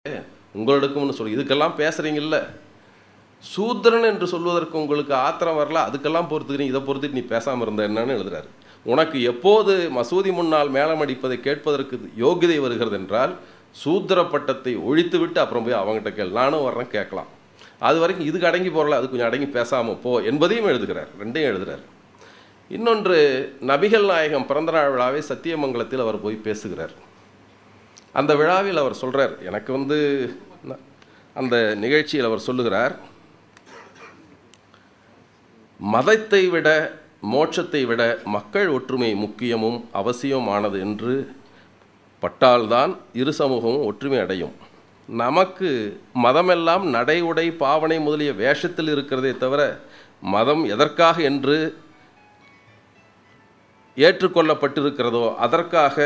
உங்களுக்கும்னு சொல்லி இதுக்கெல்லாம் பேசுகிறீங்கல்ல, சூத்திரன் என்று சொல்வதற்கு உங்களுக்கு ஆத்திரம் வரல, அதுக்கெல்லாம் பொறுத்துக்கிறீங்க, இதை பொறுத்துட்டு நீ பேசாமல் இருந்த என்னன்னு எழுதுறாரு. உனக்கு எப்போது மசூதி முன்னால் மேளம் அடிப்பதை கேட்பதற்கு யோகிதை வருகிறது என்றால் சூத்திர பட்டத்தை ஒழித்து விட்டு அப்புறம் போய் அவங்ககிட்ட கேள், நானும் வர்றேன் கேட்கலாம். அது வரைக்கும் இதுக்கு அடங்கி போகல, அது கொஞ்சம் அடங்கி பேசாமல் போ என்பதையும் எழுதுகிறார், ரெண்டையும் எழுதுகிறார். இன்னொன்று, நபிகள் நாயகம் பிறந்தநாள் விழாவை சத்தியமங்கலத்தில் அவர் போய் பேசுகிறார். அந்த விழாவில் அவர் சொல்கிறார், எனக்கு அந்த நிகழ்ச்சியில் அவர் சொல்லுகிறார், மதத்தை விட மோட்சத்தை விட மக்கள் ஒற்றுமை முக்கியமும் அவசியமானது என்று பட்டால்தான் இரு சமூகமும் ஒற்றுமை அடையும். நமக்கு மதமெல்லாம் நடை உடை பாவனை முதலிய வேஷத்தில் இருக்கிறதே தவிர மதம் எதற்காக என்று ஏற்றுக்கொள்ளப்பட்டிருக்கிறதோ அதற்காக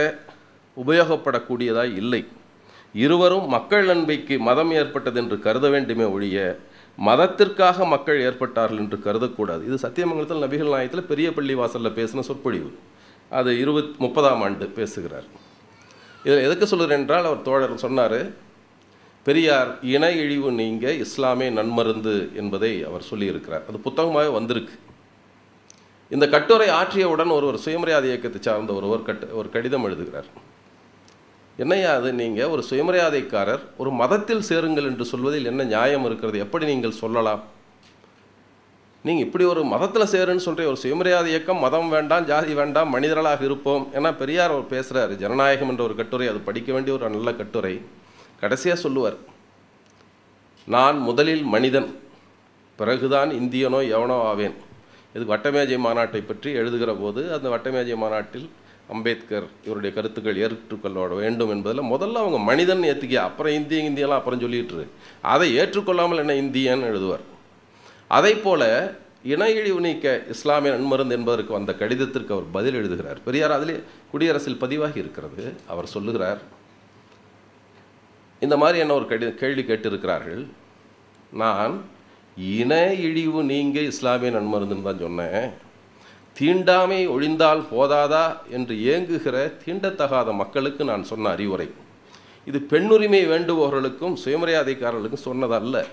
உபயோகப்படக்கூடியதாய் இல்லை. இருவரும் மக்கள் நன்மைக்கு மதம் ஏற்பட்டது என்று கருத வேண்டுமே ஒழிய மதத்திற்காக மக்கள் ஏற்பட்டார்கள் என்று கருதக்கூடாது. இது சத்தியமங்கலத்தில் நபிகள் நாயகத்தில் பெரிய பள்ளி வாசலில் பேசின சொற்பொழிவு. அது 30ஆம் ஆண்டு பேசுகிறார். இதில் எதுக்கு சொல்கிறேன் என்றால், அவர் தோழர் சொன்னார், பெரியார் இன இழிவு நீங்க இஸ்லாமே நன்மருந்து என்பதை அவர் சொல்லியிருக்கிறார். அது புத்தகமாக வந்திருக்கு. இந்த கட்டுரை ஆற்றியவுடன் ஒருவர் சுயமரியாதை இயக்கத்தை சார்ந்த ஒரு கடிதம் எழுதுகிறார். என்னையா அது, நீங்கள் ஒரு சுயமரியாதைக்காரர் ஒரு மதத்தில் சேருங்கள் என்று சொல்வதில் என்ன நியாயம் இருக்கிறது? எப்படி நீங்கள் சொல்லலாம்? நீங்கள் இப்படி ஒரு மதத்தில் சேருன்னு சொல்கிற ஒரு சுயமரியாதை இயக்கம், மதம் வேண்டாம், ஜாதி வேண்டாம், மனிதர்களாக இருப்போம். ஏன்னா பெரியார் அவர் பேசுகிறார், ஜனநாயகம் என்ற ஒரு கட்டுரை, அது படிக்க வேண்டிய ஒரு நல்ல கட்டுரை. கடைசியாக சொல்லுவார், நான் முதலில் மனிதன், பிறகுதான் இந்தியனோ எவனோ ஆவேன். இது வட்டமேஜை மாநாட்டை பற்றி எழுதுகிற போது அந்த வட்டமேஜை மாநாட்டில் அம்பேத்கர் இவருடைய கருத்துக்கள் ஏற்றுக்கொள்ள வேண்டும் என்பதில் முதல்ல அவங்க மனிதன் ஏற்றுக்கிய, அப்புறம் இந்தியெல்லாம் அப்புறம் சொல்லிட்டு அதை ஏற்றுக்கொள்ளாமல் என்ன இந்தியன் எழுதுவார். அதை போல இன இழிவு நீக்க இஸ்லாமிய நன்மருந்து என்பதற்கு வந்த கடிதத்திற்கு அவர் பதில் எழுதுகிறார். பெரியார் அதிலே குடியரசில் பதிவாகி இருக்கிறது. அவர் சொல்லுகிறார், இந்த மாதிரி என்ன ஒரு கேள்வி கேட்டிருக்கிறார்கள், நான் இன இழிவு நீங்க இஸ்லாமிய நன்மருந்துன்னு தான் சொன்னேன். தீண்டாமை ஒழிந்தால் போதாதா என்று ஏங்குகிற தீண்டத்தகாத மக்களுக்கு நான் சொன்ன அறிவுரை. இது பெண்ணுரிமை வேண்டுபவர்களுக்கும் சுயமரியாதைக்காரர்களுக்கும் சொன்னதல்ல.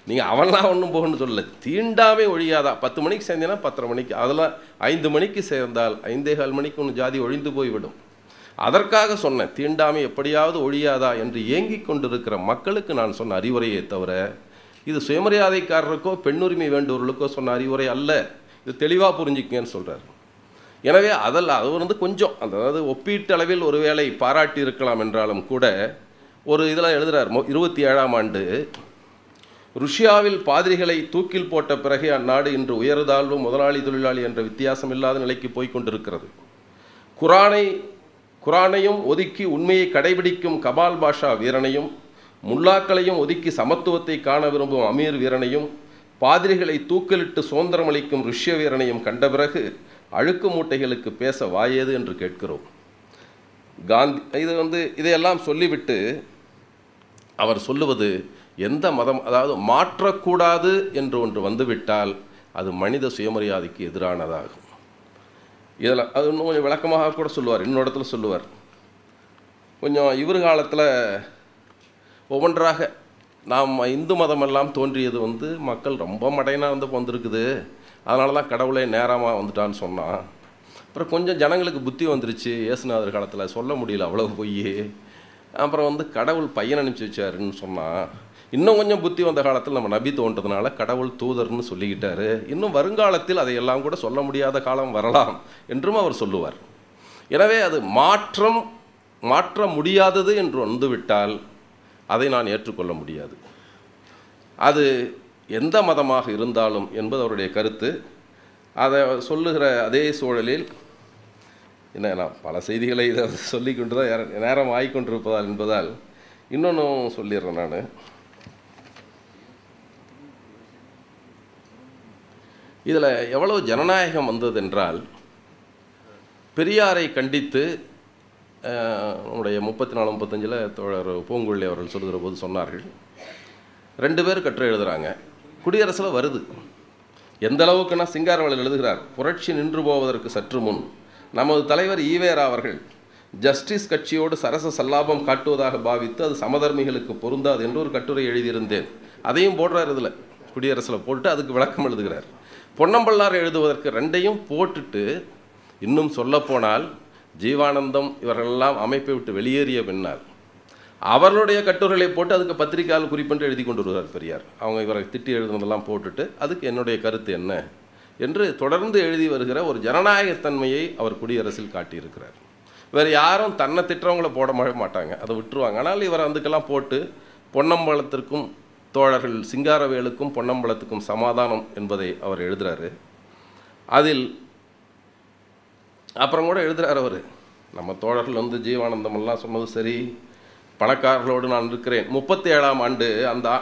நீங்கள் அவன்லாம் ஒன்றும் போகணும்னு சொல்லலை. தீண்டாமை ஒழியாதா, 10 மணிக்கு சேர்ந்தீங்கன்னா 10:30 மணிக்கு, அதெல்லாம் 5 மணிக்கு சேர்ந்தால் 5:15 மணிக்கு ஒன்று ஜாதி ஒழிந்து போய்விடும். அதற்காக சொன்னேன், தீண்டாமை எப்படியாவது ஒழியாதா என்று ஏங்கிக் கொண்டிருக்கிற மக்களுக்கு நான் சொன்ன அறிவுரையை தவிர இது சுயமரியாதைக்காரருக்கோ பெண்ணுரிமை வேண்டுபவர்களுக்கோ சொன்ன அறிவுரை அல்ல. இது தெளிவாக புரிஞ்சுக்கங்கன்னு சொல்கிறார். எனவே அது கொஞ்சம், அதாவது ஒப்பீட்டளவில் ஒருவேளை பாராட்டி இருக்கலாம் என்றாலும் கூட ஒரு இதில் எழுதுகிறார், 27ஆம் ஆண்டு ருஷ்யாவில் பாதிரிகளை தூக்கில் போட்ட பிறகு அந்நாடு இன்று உயர்தாழ்வு முதலாளி தொழிலாளி என்ற வித்தியாசம் இல்லாத நிலைக்கு போய்கொண்டிருக்கிறது. குரானையும் ஒதுக்கி உண்மையை கடைபிடிக்கும் கபால் பாஷா வீரனையும், முல்லாக்களையும் ஒதுக்கி சமத்துவத்தை காண விரும்பும் அமீர் வீரனையும், பாதிரிகளை தூக்கிலிட்டு சுதந்திரமளிக்கும் ருஷ்ய வீரனையும் கண்ட பிறகு அழுக்கு மூட்டைகளுக்கு பேச வாயேது என்று கேட்கிறோம். காந்தி இதையெல்லாம் சொல்லிவிட்டு அவர் சொல்லுவது, எந்த மதம், அதாவது மாற்றக்கூடாது என்று ஒன்று வந்துவிட்டால் அது மனித சுயமரியாதைக்கு எதிரானதாகும். இதில் அது இன்னும் கொஞ்சம் விளக்கமாக கூட சொல்லுவார். இன்னொரு இடத்துல சொல்லுவார், கொஞ்சம் இவர் காலத்தில் ஒவ்வொன்றாக நாம் இந்து மதமெல்லாம் தோன்றியது மக்கள் ரொம்ப மடையனாக வந்திருக்குது, அதனால தான் கடவுளே நேரமாக வந்துட்டான்னு சொன்னான். அப்புறம் கொஞ்சம் ஜனங்களுக்கு புத்தி வந்துருச்சு, இயேசுநாதர் காலத்தில் சொல்ல முடியல அவ்வளவு பொய். அப்புறம் கடவுள் பையன் அனுப்பிச்சி வச்சாருன்னு சொன்னான். இன்னும் கொஞ்சம் புத்தி வந்த காலத்தில் நம்ம நபி தோன்றதுனால கடவுள் தூதர்னு சொல்லிக்கிட்டாரு. இன்னும் வருங்காலத்தில் அதையெல்லாம் கூட சொல்ல முடியாத காலம் வரலாம் என்றும் அவர் சொல்லுவார். எனவே அது மாற்ற முடியாதது என்று வந்துவிட்டால் அதை நான் ஏற்றுக்கொள்ள முடியாது. அது எந்த மதமாக இருந்தாலும் என்பது அவருடைய கருத்து. அதை சொல்லுகிற அதே சூழலில் நான் பல செய்திகளை இதை சொல்லிக்கொண்டு தான் நேரம் ஆகிக்கொண்டிருப்பதால் என்பதால் இன்னொன்றும் சொல்லிடுறேன். நான் இதில் எவ்வளோ ஜனநாயகம் வந்தது என்றால், பெரியாரை கண்டித்து நம்முடைய 34-35 தோழர் பூங்குழலி அவர்கள் சொல்லுகிற போது சொன்னார்கள், 2 பேர் கட்டுரை எழுதுகிறாங்க, குடியரசில் வருது. எந்த அளவுக்குன்னா சிங்காரவேலர் எழுதுகிறார், புரட்சி நின்று போவதற்கு சற்று முன் நமது தலைவர் ஈவேரா அவர்கள் ஜஸ்டிஸ் கட்சியோடு சரச சல்லாபம் காட்டுவதாக பாவித்து அது சமதர்மிகளுக்கு பொருந்தாது என்று ஒரு கட்டுரை எழுதியிருந்தேன். அதையும் போடுறார், இதில் குடியரசில் போட்டு அதுக்கு விளக்கம் எழுதுகிறார். பொன்னம்பல்லார் எழுதுவதற்கு ரெண்டையும் போட்டுட்டு, இன்னும் சொல்லப்போனால் ஜீவானந்தம் இவர்களெல்லாம் அமைப்பை விட்டு வெளியேறிய பின்னால் அவர்களுடைய கட்டுரைகளை போட்டு அதுக்கு பத்திரிகையால் குறிப்பிட்டு எழுதி கொண்டு வருவார் பெரியார். அவங்க இவரை திட்டி எழுதுனதெல்லாம் போட்டுட்டு அதுக்கு என்னுடைய கருத்து என்ன என்று தொடர்ந்து எழுதி வருகிற ஒரு ஜனநாயகத்தன்மையை அவர் குடியரசில் காட்டியிருக்கிறார். வேறு யாரும் தன்னை திட்டுறவங்கள போட மாட்டாங்க, அதை விட்டுருவாங்க. ஆனால் இவர் அதுக்கெல்லாம் போட்டு பொன்னம்பலத்திற்கும் தோழர்கள் சிங்காரவேலுக்கும் பொன்னம்பலத்துக்கும் சமாதானம் என்பதை அவர் எழுதுகிறாரு. அதில் அப்புறம் கூட எழுதுகிறார் அவர், நம்ம தோழர்கள் வந்து ஜீவானந்தமெல்லாம் சொன்னது சரி, பணக்காரர்களோடு நான் இருக்கிறேன். 37ஆம் ஆண்டு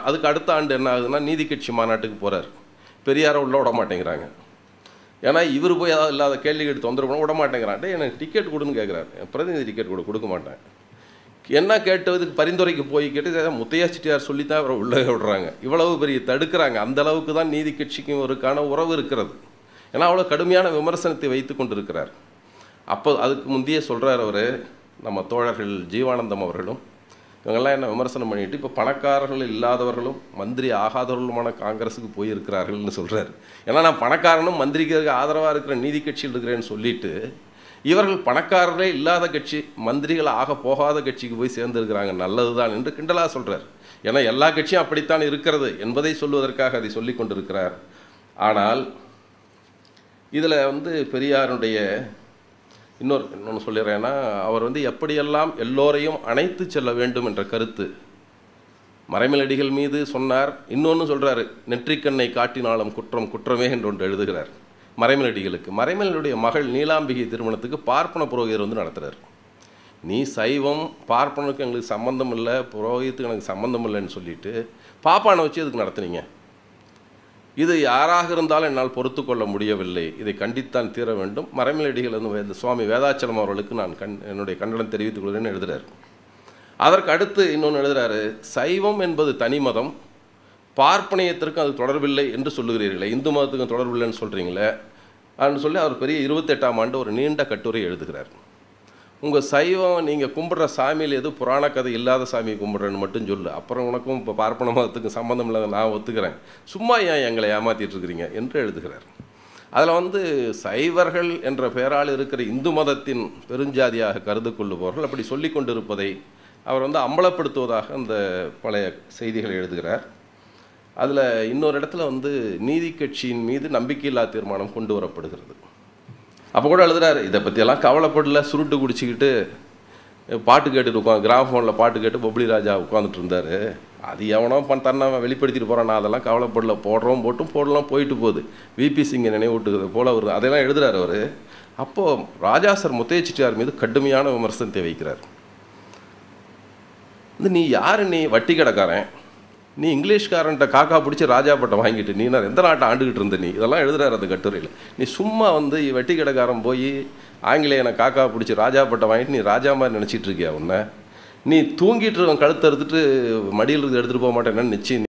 அதுக்கு அடுத்த ஆண்டு என்ன ஆகுதுன்னா நீதி கட்சி மாநாட்டுக்கு போகிறார். பெரியாரை உள்ள விட மாட்டேங்கிறாங்க. ஏன்னா இவர் போய் ஏதாவது இல்லாத கேள்வி எடுத்து தொந்தரவு பண்ண விட மாட்டேங்கிறான். எனக்கு டிக்கெட் கொடுன்னு கேட்குறாரு. பிரதிநிதி டிக்கெட் கொடுக்க மாட்டேன். என்ன கேட்டதுக்கு பரிந்துரைக்கு போய் கேட்டு முத்தையா செட்டியார் சொல்லித்தான் அவரை உள்ளே விடுறாங்க. இவ்வளவு பெரிய தடுக்கிறாங்க. அந்த அளவுக்கு தான் நீதி கட்சிக்கும் ஒருக்கான உறவு இருக்கிறது. ஏன்னா அவ்வளோ கடுமையான விமர்சனத்தை வைத்து கொண்டு இருக்கிறார். அப்போ அதுக்கு முந்தைய சொல்கிறார் அவர், நம்ம தோழர்கள் ஜீவானந்தம் அவர்களும் இவங்கெல்லாம் என்ன விமர்சனம் பண்ணிட்டு இப்போ பணக்காரர்கள் இல்லாதவர்களும் மந்திரி ஆகாதவர்களுமான காங்கிரஸுக்கு போயிருக்கிறார்கள்னு சொல்கிறார். ஏன்னா நான் பணக்காரனும் மந்திரிக்கு ஆதரவாக இருக்கிற நீதி கட்சியில் இருக்கிறேன்னு சொல்லிட்டு இவர்கள் பணக்காரர்களே இல்லாத கட்சி, மந்திரிகள் ஆக போகாத கட்சிக்கு போய் சேர்ந்துருக்கிறாங்க, நல்லது தான் என்று கிண்டலாக சொல்கிறார். ஏன்னா எல்லா கட்சியும் அப்படித்தான் இருக்கிறது என்பதை சொல்வதற்காக அதை சொல்லி கொண்டிருக்கிறார். ஆனால் இதில் வந்து பெரியாருடைய இன்னொன்று சொல்லிடுறேன்னா, அவர் வந்து எப்படியெல்லாம் எல்லோரையும் அணைத்து செல்ல வேண்டும் என்ற கருத்து மறைமலடிகள் மீது சொன்னார். இன்னொன்று சொல்கிறாரு, நெற்றிக்கண்ணை காட்டினாலும் குற்றம் குற்றமே என்று ஒன்று எழுதுகிறார் மறைமலடிகளுக்கு. மறைமலனுடைய மகள் நீலாம்பிகை திருமணத்துக்கு பார்ப்பன புரோகிதர் வந்து நடத்துகிறார். நீ சைவம், பார்ப்பனுக்கு எங்களுக்கு சம்மந்தம் இல்லை, புரோகிதத்துக்கு எனக்கு சம்மந்தம் இல்லைன்னு சொல்லிட்டு பாப்பானை வச்சு அதுக்கு நடத்துனீங்க. இது யாராக இருந்தாலும் என்னால் பொறுத்து கொள்ள முடியவில்லை, இதை கண்டித்தான் தீர வேண்டும். மறைமலடிகள் வந்து சுவாமி வேதாச்சலம் அவர்களுக்கு நான் என்னுடைய கண்டனம் தெரிவித்துக் கொள்கிறேன்னு எழுதுகிறார். அதற்கு அடுத்து இன்னொன்று எழுதுகிறாரு, சைவம் என்பது தனி மதம், பார்ப்பனியத்திற்கும் அது தொடர்பில்லை என்று சொல்லுகிறீர்களே, இந்து மதத்துக்கும் தொடர்பில்லைன்னு சொல்கிறீங்களே அப்படின்னு சொல்லி அவர் பெரிய 28ஆம் ஆண்டு ஒரு நீண்ட கட்டுரை எழுதுகிறார். உங்கள் சைவம் நீங்கள் கும்பிட்ற சாமியில் எது புராண கதை இல்லாத சாமியை கும்பிட்றேன்னு மட்டும் சொல்லு, அப்புறம் உனக்கும் இப்போ பார்ப்பன மதத்துக்கு சம்மந்தம் இல்லாத நான் ஒத்துக்கிறேன், சும்மா ஏன் எங்களை ஏமாற்றிட்டு இருக்கிறீங்க என்று எழுதுகிறார். அதில் வந்து சைவர்கள் என்ற பெயரால் இருக்கிற இந்து மதத்தின் பெருஞ்சாதியாக கருது கொள்ளுபவர்கள் அப்படி சொல்லி கொண்டிருப்பதை அவர் வந்து அம்பலப்படுத்துவதாக அந்த பழைய செய்திகளை எழுதுகிறார். அதில் இன்னொரு இடத்துல வந்து நீதி கட்சியின் மீது நம்பிக்கையில்லா தீர்மானம் கொண்டு வரப்படுகிறது. அப்போ கூட எழுதுகிறார், இதை பற்றியெல்லாம் கவலைப்படல, சுருட்டு குடிச்சிக்கிட்டு பாட்டு கேட்டுட்டு கிராமஃபோனில் பாட்டு கேட்டு பப்ளி ராஜா உட்காந்துட்டு இருந்தார். அது எவனோ தன்னை வெளிப்படுத்திட்டு போகிறான், நான் அதெல்லாம் கவலைப்படல, போடுறோம் போட்டும் போடலாம் போயிட்டு போகுது, விபி சிங்கை நினைவூட்டுகிறது போல் அவர் அதெல்லாம் எழுதுகிறார் அவர். அப்போது ராஜா சார் முத்தையா செட்டியார் மீது கடுமையான விமர்சனத்தை வைக்கிறார். நீ யார், நீ வட்டி கடைக்காரன், நீ இங்கிலீஷ்காரன்ட்ட காக்கா பிடிச்சி ராஜா பட்டம் வாங்கிட்டு நீ எந்த நாட்டை ஆண்டுகிட்டு இருந்த, நீ இதெல்லாம் எழுதுறாரு அந்த கட்டுரையில். நீ சும்மா வந்து வெட்டி கடைக்காரன் போய் ஆங்கிலேயனை காக்கா பிடிச்சி ராஜா பட்டம் வாங்கிட்டு நீ ராஜா மாதிரி நினச்சிட்டு இருக்கியா உன்னை, நீ தூங்கிட்டு இருக்கவன் கழுத்தை எடுத்துட்டு மடியில் எடுத்துகிட்டு போக மாட்டேன்னு நிச்சயம்